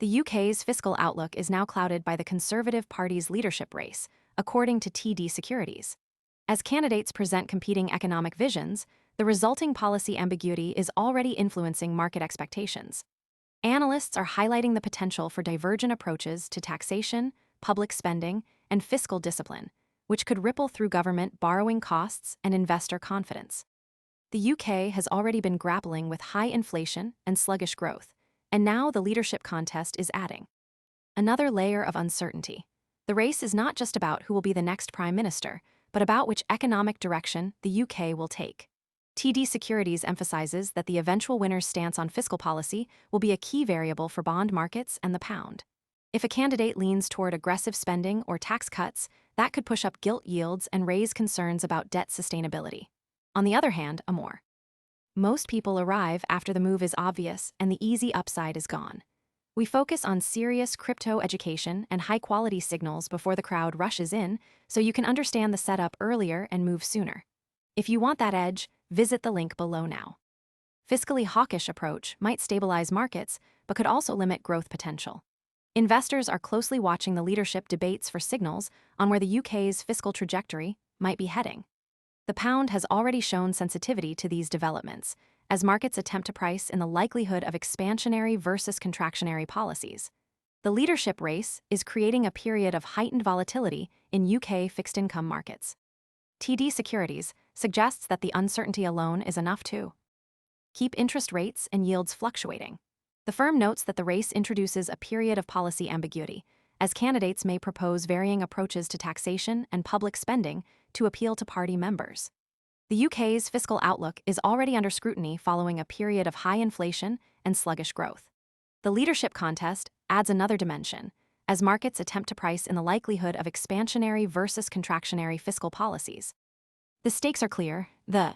The UK's fiscal outlook is now clouded by the Conservative Party's leadership race, according to TD Securities. As candidates present competing economic visions, the resulting policy ambiguity is already influencing market expectations. Analysts are highlighting the potential for divergent approaches to taxation, public spending, and fiscal discipline, which could ripple through government borrowing costs and investor confidence. The UK has already been grappling with high inflation and sluggish growth, and now the leadership contest is adding another layer of uncertainty. The race is not just about who will be the next prime minister, but about which economic direction the UK will take. TD Securities emphasizes that the eventual winner's stance on fiscal policy will be a key variable for bond markets and the pound. If a candidate leans toward aggressive spending or tax cuts, that could push up gilt yields and raise concerns about debt sustainability. On the other hand, most people arrive after the move is obvious and the easy upside is gone. We focus on serious crypto education and high-quality signals before the crowd rushes in, so you can understand the setup earlier and move sooner. If you want that edge, visit the link below now. Fiscally hawkish approach might stabilize markets, but could also limit growth potential. Investors are closely watching the leadership debates for signals on where the UK's fiscal trajectory might be heading. The pound has already shown sensitivity to these developments, as markets attempt to price in the likelihood of expansionary versus contractionary policies. The leadership race is creating a period of heightened volatility in UK fixed income markets. TD Securities suggests that the uncertainty alone is enough to keep interest rates and yields fluctuating. The firm notes that the race introduces a period of policy ambiguity, as candidates may propose varying approaches to taxation and public spending to appeal to party members. The UK's fiscal outlook is already under scrutiny following a period of high inflation and sluggish growth. The leadership contest adds another dimension, as markets attempt to price in the likelihood of expansionary versus contractionary fiscal policies. The stakes are clear. The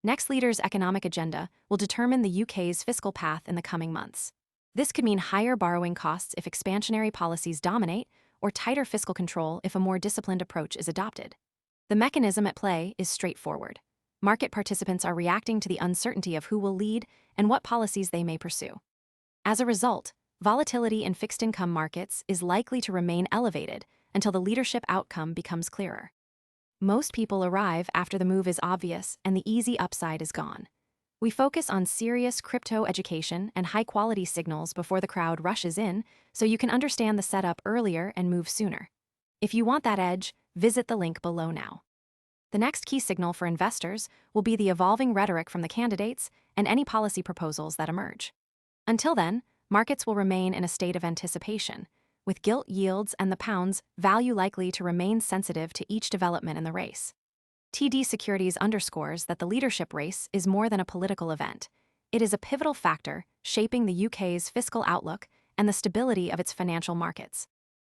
next leader's economic agenda will determine the UK's fiscal path in the coming months. This could mean higher borrowing costs if expansionary policies dominate, or tighter fiscal control if a more disciplined approach is adopted. The mechanism at play is straightforward. Market participants are reacting to the uncertainty of who will lead and what policies they may pursue. As a result, volatility in fixed income markets is likely to remain elevated until the leadership outcome becomes clearer. Most people arrive after the move is obvious and the easy upside is gone. We focus on serious crypto education and high-quality signals before the crowd rushes in, so you can understand the setup earlier and move sooner. If you want that edge, visit the link below now. The next key signal for investors will be the evolving rhetoric from the candidates and any policy proposals that emerge. Until then, markets will remain in a state of anticipation, with gilt yields and the pound's value likely to remain sensitive to each development in the race. TD Securities underscores that the leadership race is more than a political event. It is a pivotal factor shaping the UK's fiscal outlook and the stability of its financial markets.